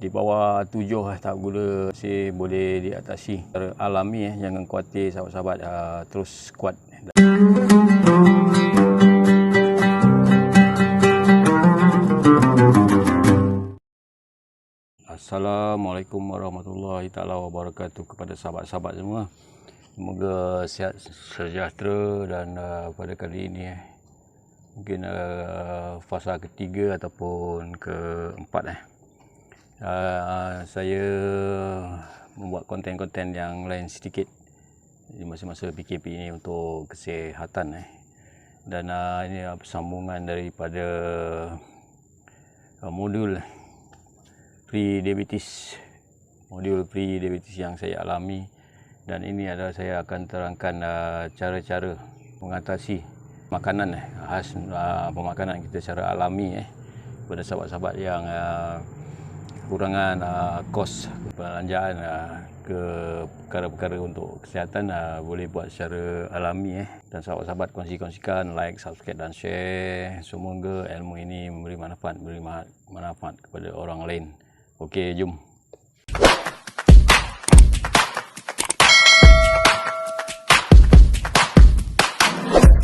Di bawah 7 tahap gula masih boleh diatasi secara alami. Jangan khawatir sahabat-sahabat, terus kuat. Assalamualaikum warahmatullahi taala wabarakatuh kepada sahabat-sahabat semua. Semoga sihat sejahtera dan pada kali ini mungkin fasa ketiga ataupun keempat saya membuat konten-konten yang lain sedikit di masa-masa PKP ini untuk kesihatan dan ini sambungan daripada modul pre-diabetes yang saya alami, dan ini adalah saya akan terangkan cara-cara mengatasi makanan khas pemakanan kita secara alami kepada sahabat-sahabat yang kekurangan kos perbelanjaan ke perkara-perkara untuk kesihatan, boleh buat secara alami dan sahabat-sahabat kongsikan, like, subscribe dan share. Semoga ilmu ini memberi manfaat kepada orang lain. Okey, jom.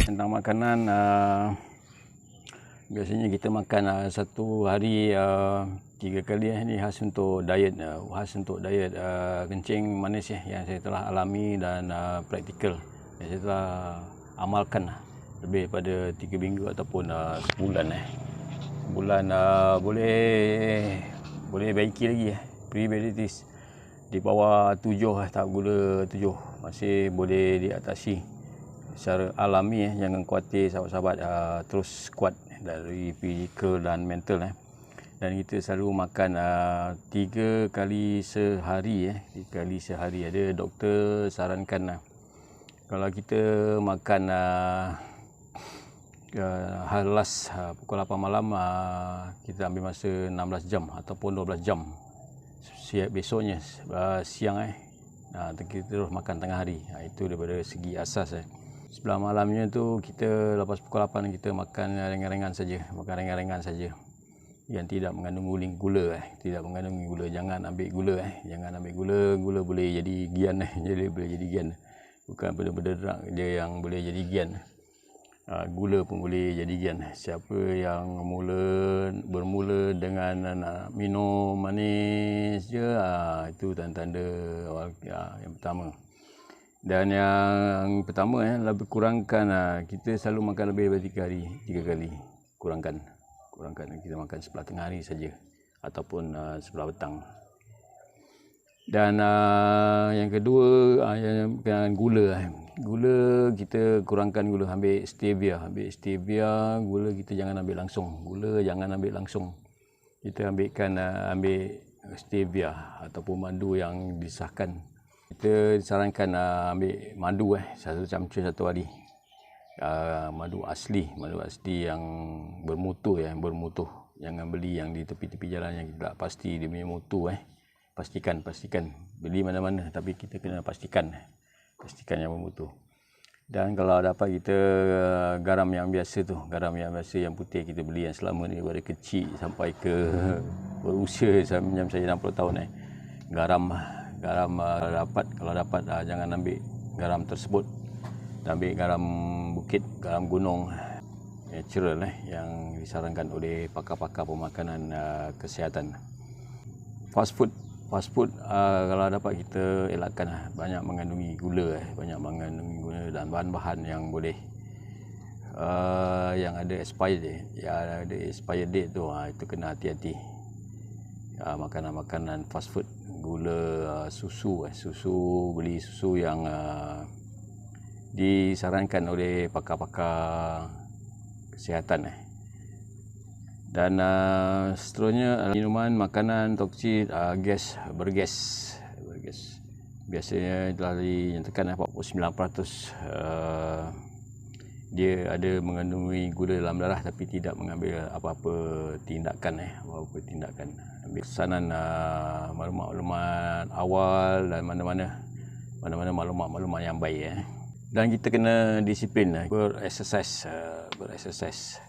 Tentang makanan, biasanya kita makan satu hari 3 kali ini khas untuk diet, kencing manis yang saya telah alami dan praktikal yang saya telah amalkan lebih daripada 3 minggu ataupun sebulan. Sebulan boleh baiki lagi pre-diabetes. Di bawah 7 tahap gula 7 masih boleh diatasi secara alami. Jangan khawatir sahabat-sahabat, terus kuat dari fizikal dan mental. Dan kita selalu makan 3 kali sehari 3 kali sehari. Ada doktor sarankan kalau kita makan last pukul 8 malam, kita ambil masa 16 jam ataupun 12 jam. Besoknya siang kita terus makan tengah hari. Itu daripada segi asas. Sebelah malamnya tu kita lepas pukul 8 kita makan ringan-ringan saja, yang tidak mengandung gula. Jangan ambil gula. Gula boleh jadi gian bukan benda-benda dia yang boleh jadi gian. Gula pun boleh jadi gian. Siapa yang bermula dengan nak minum manis je, itu tanda-tanda awal yang pertama. Dan yang pertama lebih kurangkan kita selalu makan lebih daripada 3 kali. Kurangkan kita makan sebelah tengah hari saja ataupun sebelah petang. Dan yang kedua, yang gula. Gula kita kurangkan gula, ambil stevia. Gula kita jangan ambil langsung. Kita ambil stevia ataupun madu yang disahkan. Kita disarankan ambil madu 1 camca satu hari. Madu asli yang bermutu. Jangan beli yang di tepi-tepi jalan yang tidak pasti dia punya mutu. Pastikan beli mana-mana, tapi kita kena pastikan yang bermutu. Dan kalau dapat kita garam yang biasa yang putih kita beli, yang selama ni dari kecil sampai ke berusia macam saya 60 tahun garam kalau dapat jangan ambil garam tersebut. Ambil garam bukit, garam gunung natural yang disarankan oleh pakar-pakar pemakanan kesihatan. Fast food kalau dapat kita elakkan, banyak mengandungi gula dan bahan-bahan yang boleh yang ada expired date tu, itu kena hati-hati. Makanan fast food, gula, susu, beli susu yang disarankan oleh pakar-pakar kesihatan. Dan seterusnya minuman, makanan toksik, bergas. Biasanya telah dinyatakan 49% dia ada mengandungi gula dalam darah, tapi tidak mengambil apa-apa tindakan. Ambil kesanan maklumat awal dan mana-mana maklumat yang baik. Dan kita kena disiplin, berexercise,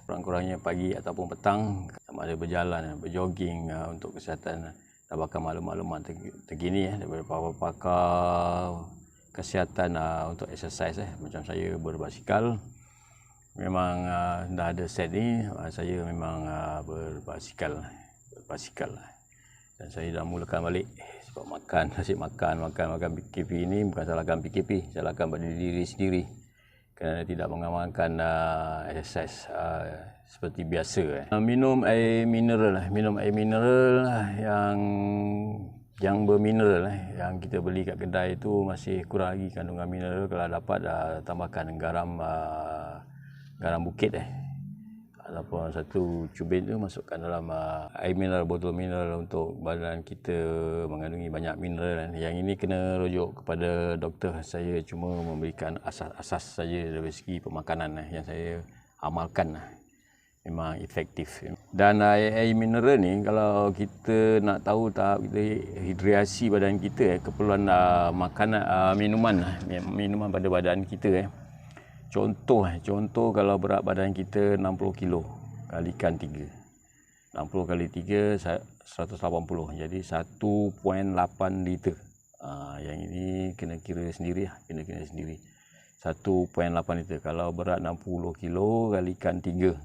kurang-kurangnya pagi ataupun petang, sama ada berjalan, berjogging untuk kesihatan. dapatkan maklumat-maklumat terkini daripada pakar-pakar kesihatan untuk exercise macam saya berbasikal. Memang dah ada set ni, saya memang berbasikal. Dan saya dah mulakan balik sebab makan PKP ni bukan salahkan PKP, salahkan pada diri sendiri kerana tidak mengamalkan exercise seperti biasa. Minum air mineral yang bermineral yang kita beli kat kedai tu masih kurang lagi kandungan mineral. Kalau dapat tambahkan garam bukit ataupun satu cubit tu masukkan dalam air mineral, botol mineral untuk badan kita mengandungi banyak mineral. Yang ini kena rujuk kepada doktor. Saya cuma memberikan asas-asas saja dari segi pemakanan yang saya amalkan. Memang efektif. Dan air mineral ni kalau kita nak tahu tahap kita hidrasi badan kita, keperluan makanan, minuman pada badan kita. Contoh kalau berat badan kita 60 kilo kalikan 3. 60 kali 3 180. Jadi 1.8 liter. Yang ini kena kira sendiri 1.8 liter. Kalau berat 60 kilo kalikan 3.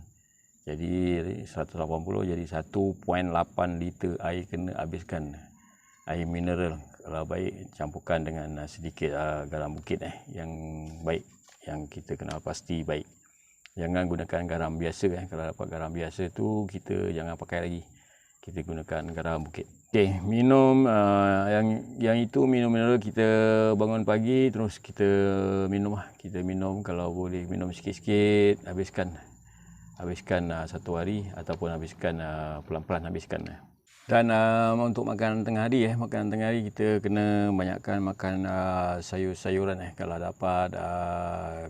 Jadi 180 jadi 1.8 liter air kena habiskan. Air mineral kalau baik campurkan dengan sedikit garam bukit yang baik, yang kita kenal pasti baik. Jangan gunakan garam biasa. Kalau dapat garam biasa tu kita jangan pakai lagi. Kita gunakan garam bukit. Okey, minum yang itu minum mineral. Kita bangun pagi terus kita minum kalau boleh minum sikit-sikit, habiskan satu hari ataupun habiskan pelan-pelan habiskan. Dan untuk makanan tengah hari kita kena banyakkan makan sayur-sayuran. Kalau dapat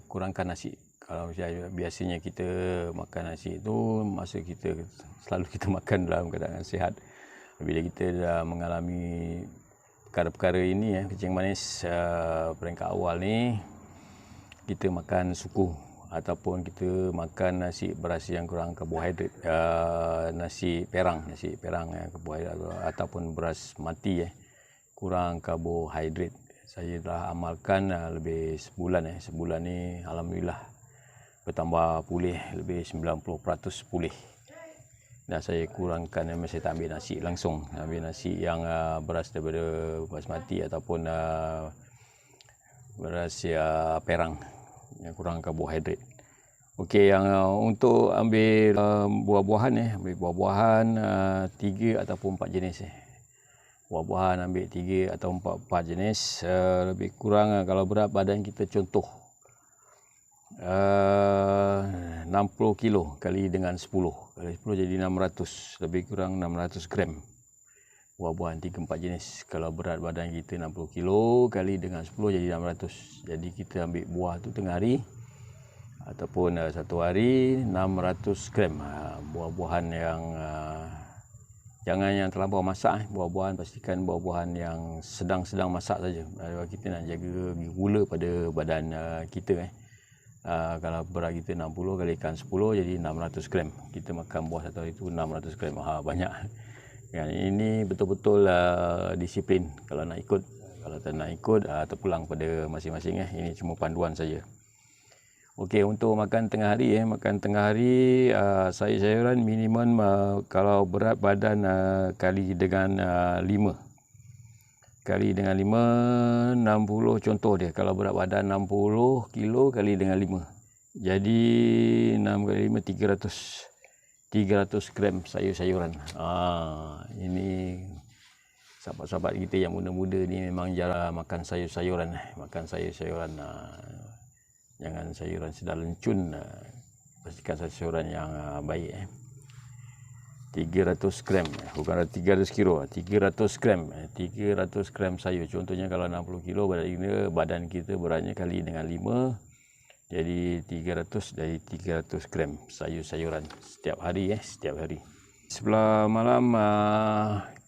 kurangkan nasi. Kalau biasanya kita makan nasi itu masa kita selalu kita makan dalam keadaan sihat. Bila kita dah mengalami perkara-perkara ini kencing manis peringkat awal ni, kita makan suku ataupun kita makan nasi beras yang kurang karbohidrat, nasi perang yang karbohidrat ataupun beras mati kurang karbohidrat. Saya dah amalkan lebih sebulan ni alhamdulillah bertambah pulih lebih 90% pulih. Dan saya kurangkan, saya tak ambil nasi langsung, ambil nasi yang beras daripada basmati ataupun beras perang yang kurang karbohidrat. Okey, yang untuk ambil buah-buahan ambil buah-buahan 3 ataupun 4 jenis. Buah-buahan ambil 3 atau 4 jenis. Lebih kurang kalau berat badan kita contoh 60 kilo kali dengan 10 jadi 600, lebih kurang 600 gram buah-buahan 3-4 jenis. Kalau berat badan kita 60 kilo kali dengan 10 jadi 600. Jadi kita ambil buah tu tengah hari ataupun satu hari 600 gram buah-buahan yang jangan yang terlampau masak. Buah-buahan pastikan buah-buahan yang sedang-sedang masak saja. Kita nak jaga gula pada badan kita. Kalau berat kita 60 kalikan 10 jadi 600 gram. Kita makan buah satu hari itu 600 gram. Banyak. Ini betul-betul disiplin kalau nak ikut. Kalau tak nak ikut terpulang pada masing-masing. Ini cuma panduan saja. Okey, untuk makan tengah hari, sayur-sayuran minimum kalau berat badan kali dengan 5. Kali dengan 5, 60 contoh dia. Kalau berat badan 60 kilo kali dengan 5. Jadi 6 kali 5, 300 gram sayur-sayuran. Ini sahabat-sahabat kita yang muda-muda ni memang jarang makan sayur-sayuran. Jangan sayuran sedar lencun. Pastikan sayuran yang baik. 300 gram, bukan 300 kilo, 300 gram. 300 gram sayur. Contohnya kalau 60 kilo badan kita beratnya kali dengan 5. Jadi 300 dari 300 gram sayur-sayuran setiap hari. Sebelah malam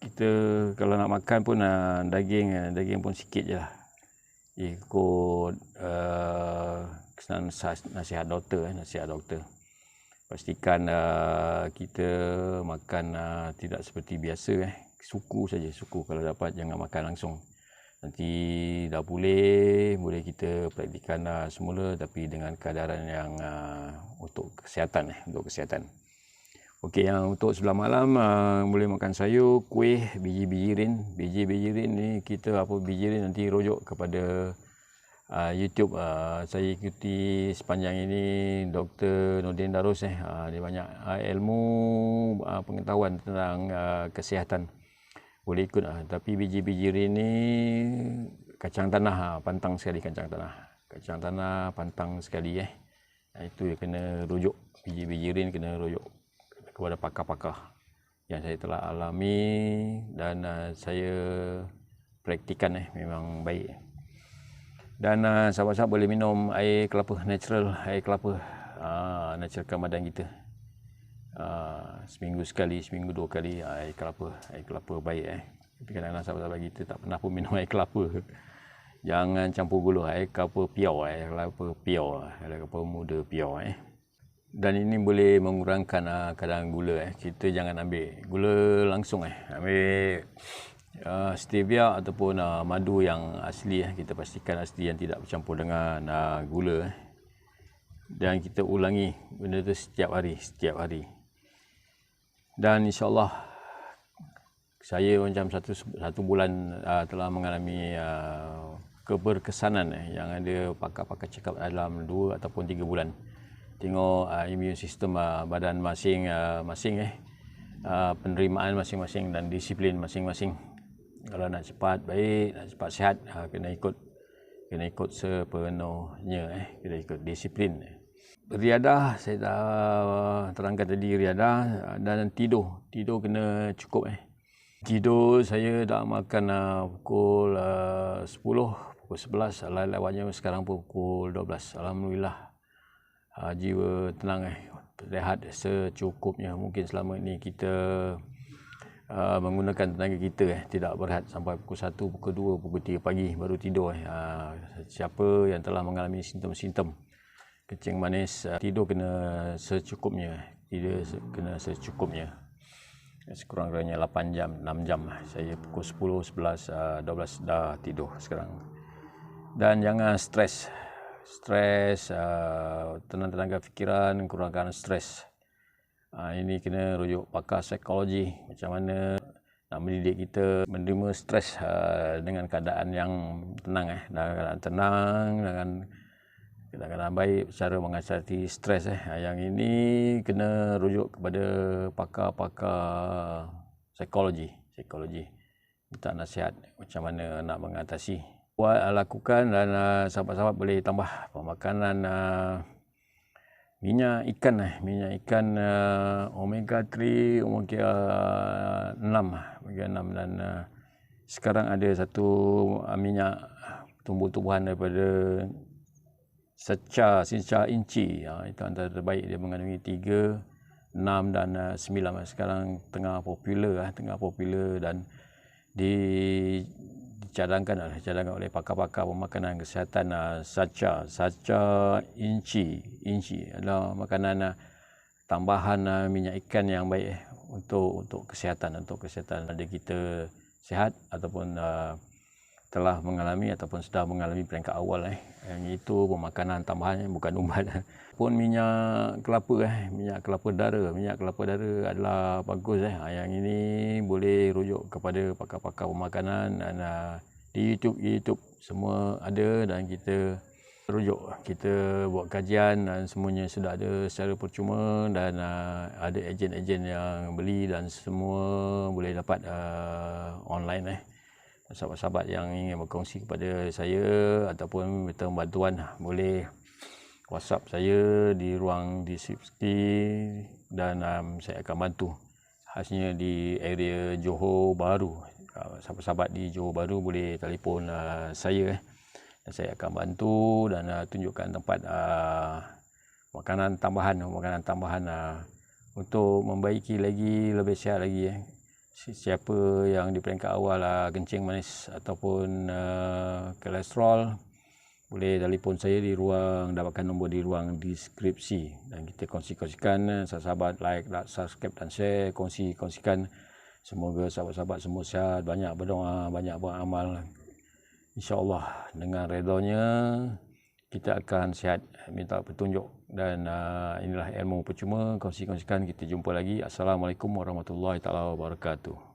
kita kalau nak makan pun daging pun sikit je lah. Ikut nasihat doktor. Pastikan kita makan tidak seperti biasa. suku saja, suku kalau dapat, jangan makan langsung. Nanti dah boleh kita praktikan semula, tapi dengan keadaran yang untuk kesihatan. Untuk kesihatan. Okey, yang untuk sebelah malam boleh makan sayur, kuih, biji bijirin. Biji bijirin ni kita apa bijirin nanti rujuk kepada YouTube. Saya ikuti sepanjang ini Dr. Nordin Darus. Dia banyak ilmu pengetahuan tentang kesihatan. Boleh ikut. Tapi biji bijirin ni kacang tanah, pantang sekali kacang tanah. Kacang tanah pantang sekali. Itu dia kena rujuk. Biji bijirin kena rujuk kepada pakar-pakar yang saya telah alami dan saya praktikan memang baik. Dan sahabat-sahabat boleh minum air kelapa natural, air kelapa naturalkan badan kita. Seminggu sekali, seminggu 2 kali air kelapa baik. Tapi kadang-kadang sahabat-sahabat kita tak pernah pun minum air kelapa. Jangan campur gula, air kelapa pure, air kelapa muda pure. Dan ini boleh mengurangkan kadar gula. Kita jangan ambil gula langsung. Ambil stevia ataupun madu yang asli. Kita pastikan asli, yang tidak bercampur dengan gula. Dan kita ulangi benda tu setiap hari. Dan insyaAllah saya macam satu bulan telah mengalami keberkesanan yang ada pakar-pakar cakap dalam 2 ataupun 3 bulan. Tengok immune sistem badan masing-masing, penerimaan masing-masing dan disiplin masing-masing. Kalau nak cepat baik, nak cepat sihat, kena ikut sepenuhnya, kena ikut disiplin. Riadah, saya dah terangkan tadi, riadah dan tidur kena cukup. Tidur saya dah makan pukul 10, pukul 11, lewatnya sekarang pukul 12. Alhamdulillah. Jiwa tenang, rehat secukupnya. Mungkin selama ini kita menggunakan tenaga kita tidak berehat sampai pukul 1, pukul 2, pukul 3 pagi baru tidur. Siapa yang telah mengalami simptom-simptom kencing manis, tidur kena secukupnya. Sekurang-kurangnya 8 jam, 6 jam. Saya pukul 10, 11, 12 dah tidur sekarang. Dan jangan stres, tenang-tenangkan fikiran, kurangkan stres. Ini kena rujuk pakar psikologi, macam mana nak mendidik kita menerima stres dengan keadaan yang tenang. Keadaan tenang, dengan keadaan baik, cara mengatasi stres. Yang ini kena rujuk kepada pakar-pakar psikologi. Minta nasihat macam mana nak mengatasi. Lakukan, dan sahabat-sahabat boleh tambah pemakanan minyak ikan omega 3, omega 6, dan sekarang ada satu minyak tumbuh-tumbuhan daripada Sacha inci. Itu antara terbaik, dia mengandungi 3, 6 dan 9. Sekarang tengah popular dan dicadangkan oleh pakar-pakar pemakanan kesihatan. Sacha inci adalah makanan tambahan minyak ikan yang baik untuk kesihatan. Ada kita sihat ataupun telah mengalami ataupun sedang mengalami peringkat awal. Yang itu pemakanan tambahan, bukan ubat. Pun minyak kelapa dara adalah bagus. Yang ini boleh rujuk kepada pakar-pakar pemakanan, dan di YouTube semua ada, dan kita rujuk, kita buat kajian, dan semuanya sudah ada secara percuma, dan ada ejen-ejen yang beli, dan semua boleh dapat online. Sahabat-sahabat yang ingin berkongsi kepada saya ataupun minta bantuan, boleh WhatsApp saya di ruang deskripsi, dan saya akan bantu. Khasnya di area Johor Bahru. Sahabat-sahabat di Johor Bahru boleh telefon saya, dan saya akan bantu dan tunjukkan tempat makanan tambahan untuk membaiki lagi, lebih sihat lagi. Siapa yang di peringkat awal kencing manis ataupun kolesterol, boleh telefon saya di ruang, dapatkan nombor di ruang deskripsi, dan kita kongsikan. Sahabat like, subscribe dan share, kongsikan Semoga sahabat-sahabat semua sihat, banyak berdoa, banyak beramal. InsyaAllah dengan redanya kita akan sihat, minta petunjuk. Dan inilah ilmu percuma, kongsi-kongsikan. Kita jumpa lagi. Assalamualaikum warahmatullahi taala wabarakatuh.